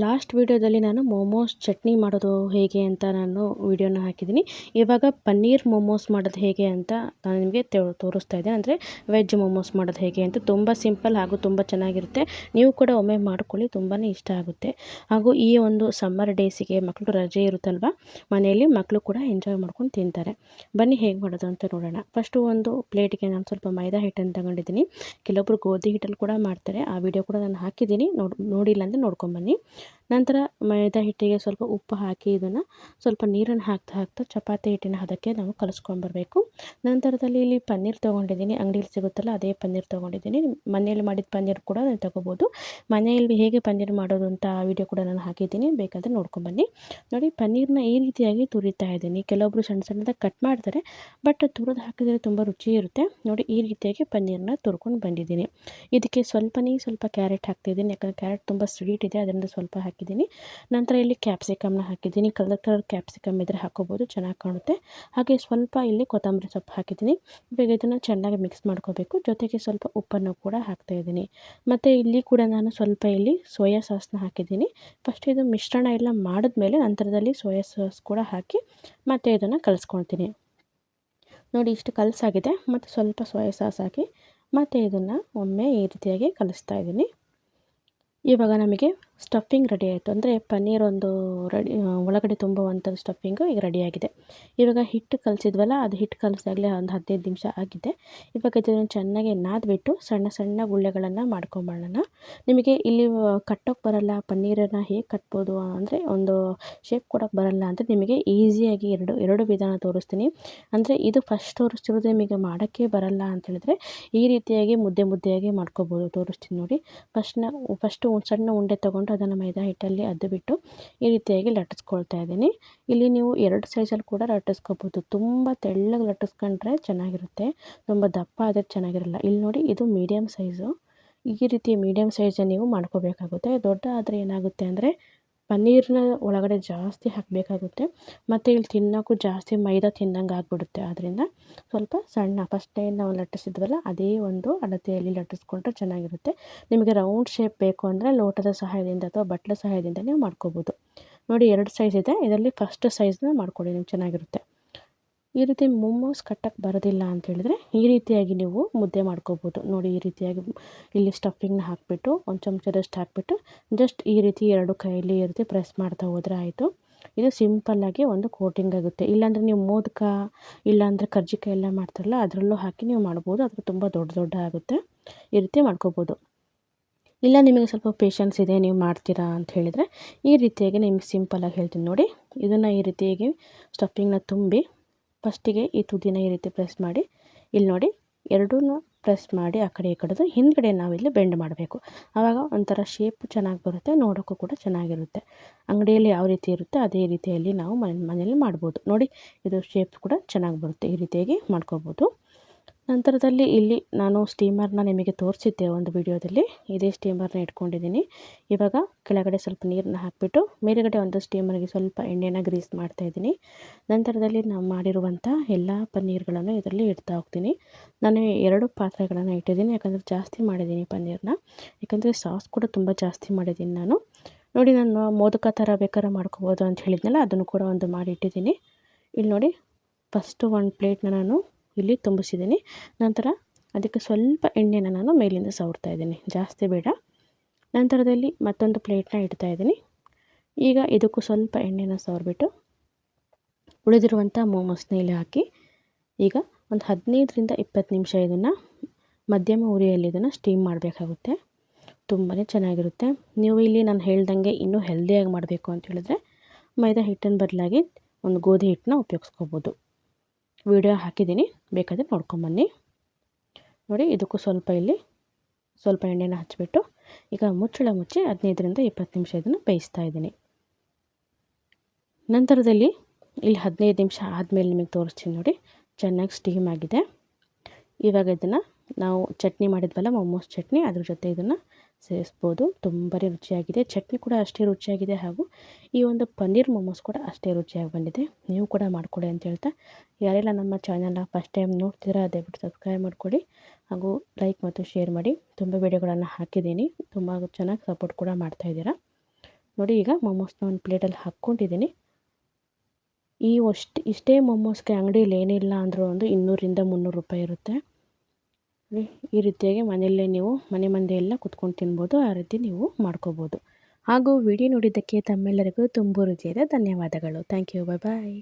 Last ವೀಡಿಯೋದಲ್ಲಿ ನಾನು ಮೋಮೋಸ್ ಚಟ್ನಿ ಮಾಡೋದು ಹೇಗೆ ಅಂತ ನಾನು ವೀಡಿಯೋನ ಹಾಕಿದ್ದೀನಿ. ಇವಾಗ ಪನ್ನೀರ್ ಮೋಮೋಸ್ ಮಾಡೋದು ಹೇಗೆ ಅಂತ ನಾನು ನಿಮಗೆ ತೋರಿಸ್ತಾ ಇದ್ದೇನೆ. ಅಂದರೆ ವೆಜ್ ಮೋಮೋಸ್ ಮಾಡೋದು ಹೇಗೆ ಅಂತ ತುಂಬ ಸಿಂಪಲ್ ಹಾಗೂ ತುಂಬ ಚೆನ್ನಾಗಿರುತ್ತೆ. ನೀವು ಕೂಡ ಒಮ್ಮೆ ಮಾಡ್ಕೊಳ್ಳಿ, ತುಂಬಾ ಇಷ್ಟ ಆಗುತ್ತೆ. ಹಾಗೂ ಈ ಒಂದು ಸಮ್ಮರ್ ಡೇಸಿಗೆ ಮಕ್ಕಳು ರಜೆ ಇರುತ್ತಲ್ವ, ಮನೆಯಲ್ಲಿ ಮಕ್ಕಳು ಕೂಡ ಎಂಜಾಯ್ ಮಾಡ್ಕೊಂಡು ತಿಂತಾರೆ. ಬನ್ನಿ ಹೇಗೆ ಮಾಡೋದು ಅಂತ ನೋಡೋಣ. ಫಸ್ಟು ಒಂದು ಪ್ಲೇಟಿಗೆ ನಾನು ಸ್ವಲ್ಪ ಮೈದಾ ಹಿಟ್ಟನ್ನು ತಗೊಂಡಿದ್ದೀನಿ. ಕೆಲವೊಬ್ಬರು ಗೋಧಿ ಹಿಟ್ಟಲ್ಲಿ ಕೂಡ ಮಾಡ್ತಾರೆ, ಆ ವಿಡಿಯೋ ಕೂಡ ನಾನು ಹಾಕಿದ್ದೀನಿ, ನೋಡಿಲ್ಲ ಅಂದರೆ ನೋಡ್ಕೊಂಬನ್ನಿ. ನಂತರ ಮೈದಾ ಹಿಟ್ಟಿಗೆ ಸ್ವಲ್ಪ ಉಪ್ಪು ಹಾಕಿ ಇದನ್ನು ಸ್ವಲ್ಪ ನೀರನ್ನು ಹಾಕ್ತಾ ಚಪಾತಿ ಹಿಟ್ಟಿನ ಹದಕ್ಕೆ ನಾವು ಕಲಿಸ್ಕೊಂಡ್ಬರಬೇಕು. ನಂತರದಲ್ಲಿ ಇಲ್ಲಿ ಪನ್ನೀರ್ ತೊಗೊಂಡಿದ್ದೀನಿ, ಅಂಗಡಿಯಲ್ಲಿ ಸಿಗುತ್ತಲ್ಲ ಅದೇ ಪನ್ನೀರ್ ತೊಗೊಂಡಿದ್ದೀನಿ. ಮನೆಯಲ್ಲಿ ಮಾಡಿದ ಪನ್ನೀರ್ ಕೂಡ ನಾನು ತೊಗೋಬೋದು. ಮನೆಯಲ್ಲಿ ಹೇಗೆ ಪನ್ನೀರ್ ಮಾಡೋದು ಅಂತ ಆ ವಿಡಿಯೋ ಕೂಡ ನಾನು ಹಾಕಿದ್ದೀನಿ, ಬೇಕಾದರೆ ನೋಡ್ಕೊಂಬನ್ನಿ. ನೋಡಿ, ಪನ್ನೀರನ್ನ ಈ ರೀತಿಯಾಗಿ ತುರಿತಾ ಇದ್ದೀನಿ. ಕೆಲವೊಬ್ಬರು ಸಣ್ಣ ಸಣ್ಣದಾಗಿ ಕಟ್ ಮಾಡ್ತಾರೆ, ಬಟ್ ತುರಿದು ಹಾಕಿದರೆ ತುಂಬ ರುಚಿ ಇರುತ್ತೆ. ನೋಡಿ, ಈ ರೀತಿಯಾಗಿ ಪನ್ನೀರನ್ನ ತುರ್ಕೊಂಡು ಬಂದಿದ್ದೀನಿ. ಇದಕ್ಕೆ ಸ್ವಲ್ಪ ಕ್ಯಾರೆಟ್ ಹಾಕ್ತಿದ್ದೀನಿ, ಯಾಕಂದರೆ ಕ್ಯಾರೆಟ್ ತುಂಬ ಸ್ವೀಟ್ ಇದೆ, ಅದರಿಂದ ಸ್ವಲ್ಪ ಹಾಕಿದ್ದೀನಿ. ನಂತರ ಇಲ್ಲಿ ಕ್ಯಾಪ್ಸಿಕಮ್ನ ಹಾಕಿದ್ದೀನಿ. ಕಲರ್ ಕ್ಯಾಪ್ಸಿಕಮ್ ಇದ್ದರೆ ಹಾಕೋಬೋದು, ಚೆನ್ನಾಗಿ ಕಾಣುತ್ತೆ. ಹಾಗೆ ಸ್ವಲ್ಪ ಇಲ್ಲಿ ಕೊತ್ತಂಬರಿ ಸೊಪ್ಪು ಹಾಕಿದ್ದೀನಿ. ಇವಾಗ ಇದನ್ನು ಚೆನ್ನಾಗಿ ಮಿಕ್ಸ್ ಮಾಡ್ಕೋಬೇಕು. ಜೊತೆಗೆ ಸ್ವಲ್ಪ ಉಪ್ಪನ್ನು ಕೂಡ ಹಾಕ್ತಾಯಿದ್ದೀನಿ. ಮತ್ತು ಇಲ್ಲಿ ಕೂಡ ನಾನು ಸ್ವಲ್ಪ ಇಲ್ಲಿ ಸೋಯಾ ಸಾಸ್ನ ಹಾಕಿದ್ದೀನಿ. ಫಸ್ಟ್ ಇದು ಮಿಶ್ರಣ ಎಲ್ಲ ಮಾಡಿದ್ಮೇಲೆ ನಂತರದಲ್ಲಿ ಸೋಯಾ ಸಾಸ್ ಕೂಡ ಹಾಕಿ ಮತ್ತು ಇದನ್ನು ಕಲಿಸ್ಕೊಳ್ತೀನಿ. ನೋಡಿ, ಇಷ್ಟು ಕಲಸಾಗಿದೆ. ಮತ್ತು ಸ್ವಲ್ಪ ಸೋಯಾ ಸಾಸ್ ಹಾಕಿ ಮತ್ತು ಇದನ್ನು ಒಮ್ಮೆ ಈ ರೀತಿಯಾಗಿ ಕಲಿಸ್ತಾ ಇದ್ದೀನಿ. ಇವಾಗ ನಮಗೆ ಸ್ಟಫಿಂಗ್ ರೆಡಿ ಆಯಿತು. ಅಂದರೆ ಪನ್ನೀರ್ ಒಂದು ರೆಡಿ, ಒಳಗಡೆ ತುಂಬುವಂಥದ್ದು ಸ್ಟಫಿಂಗು ಈಗ ರೆಡಿಯಾಗಿದೆ. ಇವಾಗ ಹಿಟ್ಟು ಕಲಸಿದ್ವಲ್ಲ, ಅದು ಹಿಟ್ಟು ಕಲಸಿದಾಗಲೇ ಒಂದು 15 ನಿಮಿಷ ಆಗಿದೆ. ಇವಾಗ ಇದನ್ನು ಚೆನ್ನಾಗಿ ನಾದ್ಬಿಟ್ಟು ಸಣ್ಣ ಸಣ್ಣ ಗುಳ್ಳೆಗಳನ್ನು ಮಾಡ್ಕೊಂಬರೋಣ. ನಿಮಗೆ ಇಲ್ಲಿ ಕಟ್ಟೋಕ್ಕೆ ಬರಲ್ಲ, ಪನ್ನೀರನ್ನು ಹೇಗೆ ಕಟ್ಬೋದು ಅಂದರೆ ಒಂದು ಶೇಪ್ ಕೊಡೋಕ್ಕೆ ಬರಲ್ಲ ಅಂದರೆ ನಿಮಗೆ ಈಸಿಯಾಗಿ ಎರಡು ವಿಧಾನ ತೋರಿಸ್ತೀನಿ. ಅಂದರೆ ಇದು ಫಸ್ಟ್ ತೋರಿಸ್ತಿರೋದು ನಿಮಗೆ ಮಾಡೋಕ್ಕೆ ಬರಲ್ಲ ಅಂತ ಹೇಳಿದ್ರೆ ಈ ರೀತಿಯಾಗಿ ಮುದ್ದೆಯಾಗಿ ಮಾಡ್ಕೋಬೋದು. ತೋರಿಸ್ತೀನಿ ನೋಡಿ. ಫಸ್ಟು ಸಣ್ಣ ಉಂಡೆ ತೊಗೊಂಡು ಅದನ್ನು ಮೈದಾ ಹಿಟ್ಟಲ್ಲಿ ಅದ್ದಿಬಿಟ್ಟು ಈ ರೀತಿಯಾಗಿ ಲಟ್ಟಿಸ್ಕೊಳ್ತಾ ಇದ್ದೀನಿ. ಇಲ್ಲಿ ನೀವು 2 ಸೈಜಲ್ಲಿ ಕೂಡ ಲಟ್ಟಿಸ್ಕೋಬೋದು. ತುಂಬ ತೆಳ್ಳಗೆ ಲಟ್ಟಿಸ್ಕೊಂಡ್ರೆ ಚೆನ್ನಾಗಿರುತ್ತೆ, ತುಂಬ ದಪ್ಪ ಆದರೆ ಚೆನ್ನಾಗಿರಲ್ಲ. ಇಲ್ಲಿ ನೋಡಿ, ಇದು ಮೀಡಿಯಮ್ ಸೈಜು. ಈ ರೀತಿ ಮೀಡಿಯಮ್ ಸೈಜನ್ನು ನೀವು ಮಾಡ್ಕೋಬೇಕಾಗುತ್ತೆ. ದೊಡ್ಡ ಆದರೆ ಏನಾಗುತ್ತೆ ಅಂದರೆ ಪನ್ನೀರನ್ನ ಒಳಗಡೆ ಜಾಸ್ತಿ ಹಾಕಬೇಕಾಗುತ್ತೆ, ಮತ್ತು ಇಲ್ಲಿ ತಿನ್ನೋಕ್ಕೂ ಜಾಸ್ತಿ ಮೈದಾ ತಿಂದಂಗೆ ಆಗಿಬಿಡುತ್ತೆ. ಆದ್ದರಿಂದ ಸ್ವಲ್ಪ ಸಣ್ಣ ಫಸ್ಟ್ ಏನು ನಾವು ಲಟ್ಟಿಸಿದ್ವಲ್ಲ ಅದೇ ಒಂದು ಅಳತೆಯಲ್ಲಿ ಲಟ್ಟಿಸ್ಕೊಂಡ್ರೆ ಚೆನ್ನಾಗಿರುತ್ತೆ. ನಿಮಗೆ ರೌಂಡ್ ಶೇಪ್ ಬೇಕು ಅಂದರೆ ಲೋಟದ ಸಹಾಯದಿಂದ ಅಥವಾ ಬಟ್ಲ ಸಹಾಯದಿಂದ ನೀವು ಮಾಡ್ಕೋಬೋದು. ನೋಡಿ, 2 ಸೈಜ್ ಇದೆ, ಇದರಲ್ಲಿ ಫಸ್ಟ್ ಸೈಜ್ನ ಮಾಡ್ಕೊಳ್ಳಿ, ನೀವು ಚೆನ್ನಾಗಿರುತ್ತೆ. ಈ ರೀತಿ ಮೋಮೋಸ್ ಕಟ್ಟಕ್ಕೆ ಬರೋದಿಲ್ಲ ಅಂತ ಹೇಳಿದ್ರೆ ಈ ರೀತಿಯಾಗಿ ನೀವು ಮುದ್ದೆ ಮಾಡ್ಕೋಬೋದು. ನೋಡಿ, ಈ ರೀತಿಯಾಗಿ ಇಲ್ಲಿ ಸ್ಟಫಿಂಗ್ನ ಹಾಕಿಬಿಟ್ಟು ಒಂದು ಚಮಚದಷ್ಟು ಹಾಕಿಬಿಟ್ಟು ಜಸ್ಟ್ ಈ ರೀತಿ 2 ಕೈಯಲ್ಲಿ ಈ ರೀತಿ ಪ್ರೆಸ್ ಮಾಡ್ತಾ ಹೋದರೆ ಆಯಿತು. ಇದು ಸಿಂಪಲ್ಲಾಗಿ ಒಂದು ಕೋಟಿಂಗ್ ಆಗುತ್ತೆ. ಇಲ್ಲಾಂದರೆ ನೀವು ಮೋದಕ ಇಲ್ಲಾಂದರೆ ಕರ್ಜಿಕಾಯಿ ಎಲ್ಲ ಮಾಡ್ತಾರಲ್ಲ ಅದರಲ್ಲೂ ಹಾಕಿ ನೀವು ಮಾಡ್ಬೋದು, ಅದು ತುಂಬ ದೊಡ್ಡ ಆಗುತ್ತೆ. ಈ ರೀತಿ ಮಾಡ್ಕೋಬೋದು. ಇಲ್ಲ ನಿಮಗೆ ಸ್ವಲ್ಪ ಪೇಷನ್ಸ್ ಇದೆ, ನೀವು ಮಾಡ್ತೀರಾ ಅಂತ ಹೇಳಿದರೆ ಈ ರೀತಿಯಾಗಿ ನಿಮಗೆ ಸಿಂಪಲ್ಲಾಗಿ ಹೇಳ್ತೀನಿ ನೋಡಿ. ಇದನ್ನು ಈ ರೀತಿಯಾಗಿ ಸ್ಟಫಿಂಗ್ನ ತುಂಬಿ ಫಸ್ಟಿಗೆ ಈ ತುದಿನ ಈ ರೀತಿ ಪ್ರೆಸ್ ಮಾಡಿ, ಇಲ್ಲಿ ನೋಡಿ ಎರಡೂ ಪ್ರೆಸ್ ಮಾಡಿ ಆ ಕಡೆ ಈ ಕಡೆದು ಹಿಂದ್ಗಡೆ ನಾವಿಲ್ಲಿ ಬೆಂಡ್ ಮಾಡಬೇಕು. ಆವಾಗ ಒಂಥರ ಶೇಪ್ ಚೆನ್ನಾಗಿ ಬರುತ್ತೆ, ನೋಡೋಕ್ಕೂ ಕೂಡ ಚೆನ್ನಾಗಿರುತ್ತೆ. ಅಂಗಡಿಯಲ್ಲಿ ಯಾವ ರೀತಿ ಇರುತ್ತೆ ಅದೇ ರೀತಿಯಲ್ಲಿ ನಾವು ಮನೆಯಲ್ಲಿ ಮಾಡ್ಬೋದು. ನೋಡಿ, ಇದು ಶೇಪ್ ಕೂಡ ಚೆನ್ನಾಗಿ ಬರುತ್ತೆ, ಈ ರೀತಿಯಾಗಿ ಮಾಡ್ಕೋಬೋದು. ನಂತರದಲ್ಲಿ ಇಲ್ಲಿ ನಾನು ಸ್ಟೀಮರ್ನ ನಿಮಗೆ ತೋರಿಸಿದ್ದೆ ಒಂದು ವಿಡಿಯೋದಲ್ಲಿ, ಇದೇ ಸ್ಟೀಮರ್ನ ಇಟ್ಕೊಂಡಿದ್ದೀನಿ. ಇವಾಗ ಕೆಳಗಡೆ ಸ್ವಲ್ಪ ನೀರನ್ನ ಹಾಕಿಬಿಟ್ಟು ಮೇಲುಗಡೆ ಒಂದು ಸ್ಟೀಮರ್ಗೆ ಸ್ವಲ್ಪ ಎಣ್ಣೆನ ಗ್ರೀಸ್ ಮಾಡ್ತಾಯಿದ್ದೀನಿ. ನಂತರದಲ್ಲಿ ನಾವು ಮಾಡಿರುವಂಥ ಎಲ್ಲ ಪನ್ನೀರ್ಗಳನ್ನು ಇದರಲ್ಲಿ ಇಡ್ತಾ ಹೋಗ್ತೀನಿ. ನಾನು 2 ಪಾತ್ರೆಗಳನ್ನು ಇಟ್ಟಿದ್ದೀನಿ, ಯಾಕಂದರೆ ಜಾಸ್ತಿ ಮಾಡಿದ್ದೀನಿ ಪನ್ನೀರನ್ನ, ಯಾಕಂದರೆ ಸಾಸ್ ಕೂಡ ತುಂಬ ಜಾಸ್ತಿ ಮಾಡಿದ್ದೀನಿ ನಾನು. ನೋಡಿ, ನಾನು ಮೋದಕ ಥರ ಬೇಕಾದ್ರೆ ಮಾಡ್ಕೋಬೋದು ಅಂತ ಹೇಳಿದ್ನಲ್ಲ, ಅದನ್ನು ಕೂಡ ಒಂದು ಮಾಡಿ ಇಟ್ಟಿದ್ದೀನಿ. ಇಲ್ಲಿ ನೋಡಿ, ಫಸ್ಟು ಒಂದು ಪ್ಲೇಟ್ನ ನಾನು ಇಲ್ಲಿ ತುಂಬಿಸಿದ್ದೀನಿ. ನಂತರ ಅದಕ್ಕೆ ಸ್ವಲ್ಪ ಎಣ್ಣೆನ ನಾನು ಮೇಲಿಂದ ಸವರ್ತಾ ಇದ್ದೀನಿ, ಜಾಸ್ತಿ ಬೇಡ. ನಂತರದಲ್ಲಿ ಮತ್ತೊಂದು ಪ್ಲೇಟ್ನ ಇಡ್ತಾ ಇದ್ದೀನಿ. ಈಗ ಇದಕ್ಕೂ ಸ್ವಲ್ಪ ಎಣ್ಣೆನ ಸವರ್ಬಿಟ್ಟು ಉಳಿದಿರುವಂಥ ಮೋಮೋಸ್ನ ಇಲ್ಲಿ ಹಾಕಿ ಈಗ ಒಂದು 15ರಿಂದ 20 ನಿಮಿಷ ಇದನ್ನು ಮಧ್ಯಮ ಉರಿಯಲ್ಲಿ ಇದನ್ನು ಸ್ಟೀಮ್ ಮಾಡಬೇಕಾಗುತ್ತೆ. ತುಂಬಾ ಚೆನ್ನಾಗಿರುತ್ತೆ. ನೀವು ಇಲ್ಲಿ ನಾನು ಹೇಳ್ದಂಗೆ ಇನ್ನೂ ಹೆಲ್ದಿಯಾಗಿ ಮಾಡಬೇಕು ಅಂತ ಹೇಳಿದ್ರೆ ಮೈದಾ ಹಿಟ್ಟಿನ ಬದಲಾಗಿ ಒಂದು ಗೋಧಿ ಹಿಟ್ಟನ್ನ ಉಪಯೋಗಿಸ್ಕೋಬೋದು. ವಿಡಿಯೋ ಹಾಕಿದ್ದೀನಿ, ಬೇಕಾದರೆ ನೋಡ್ಕೊಂಬನ್ನಿ. ನೋಡಿ, ಇದಕ್ಕೂ ಇಲ್ಲಿ ಸ್ವಲ್ಪ ಎಣ್ಣೆನ ಹಚ್ಚಿಬಿಟ್ಟು ಈಗ ಮುಚ್ಚಳ ಮುಚ್ಚಿ 15ರಿಂದ 20 ನಿಮಿಷ ಇದನ್ನು ಬೇಯಿಸ್ತಾ ಇದ್ದೀನಿ. ನಂತರದಲ್ಲಿ ಇಲ್ಲಿ 15 ನಿಮಿಷ ಆದಮೇಲೆ ನಿಮಗೆ ತೋರಿಸ್ತೀನಿ ನೋಡಿ, ಚೆನ್ನಾಗಿ ಸ್ಟೀಮ್ ಆಗಿದೆ. ಇವಾಗ ಇದನ್ನು ನಾವು ಚಟ್ನಿ ಮಾಡಿದ್ವಲ್ಲ, ಮೋಮೋಸ್ ಚಟ್ನಿ, ಅದ್ರ ಜೊತೆ ಇದನ್ನು ಸೇರಿಸ್ಬೋದು. ತುಂಬಾ ರುಚಿಯಾಗಿದೆ. ಚಟ್ನಿ ಕೂಡ ಅಷ್ಟೇ ರುಚಿಯಾಗಿದೆ, ಹಾಗೂ ಈ ಒಂದು ಪನ್ನೀರ್ ಮೋಮೋಸ್ ಕೂಡ ಅಷ್ಟೇ ರುಚಿಯಾಗಿ ಬಂದಿದೆ. ನೀವು ಕೂಡ ಮಾಡಿಕೊಡಿ ಅಂತ ಹೇಳ್ತಾ, ಯಾರೆಲ್ಲ ನಮ್ಮ ಚಾನಲ್ನ ಫಸ್ಟ್ ಟೈಮ್ ನೋಡ್ತೀರಾ ದಯವಿಟ್ಟು ಸಬ್ಸ್ಕ್ರೈಬ್ ಮಾಡಿಕೊಡಿ, ಹಾಗೂ ಲೈಕ್ ಮತ್ತು ಶೇರ್ ಮಾಡಿ. ತುಂಬ ವಿಡಿಯೋಗಳನ್ನು ಹಾಕಿದ್ದೀನಿ, ತುಂಬ ಚೆನ್ನಾಗಿ ಸಪೋರ್ಟ್ ಕೂಡ ಮಾಡ್ತಾಯಿದ್ದೀರಾ. ನೋಡಿ ಈಗ ಮೊಮೋಸ್ನ ಒಂದು ಪ್ಲೇಟಲ್ಲಿ ಹಾಕ್ಕೊಂಡಿದ್ದೀನಿ. ಇಷ್ಟೇ ಮೊಮೋಸ್ಗೆ ಅಂಗಡಿಯಲ್ಲಿ ಏನಿಲ್ಲ ಅಂದರೂ ಒಂದು 200-300 ರೂಪಾಯಿ ಇರುತ್ತೆ. ಈ ರೀತಿಯಾಗಿ ಮನೆಯಲ್ಲೇ ನೀವು ಮನೆ ಮಂದಿ ಎಲ್ಲ ಕುತ್ಕೊಂಡು ತಿನ್ಬೋದು. ಆ ರೀತಿ ನೀವು ಮಾಡ್ಕೋಬೋದು. ಹಾಗೂ ವಿಡಿಯೋ ನೋಡಿದ್ದಕ್ಕೆ ತಮ್ಮೆಲ್ಲರಿಗೂ ತುಂಬ ಹೃದಯದ ಧನ್ಯವಾದಗಳು. Thank you. ಬಾಯ್.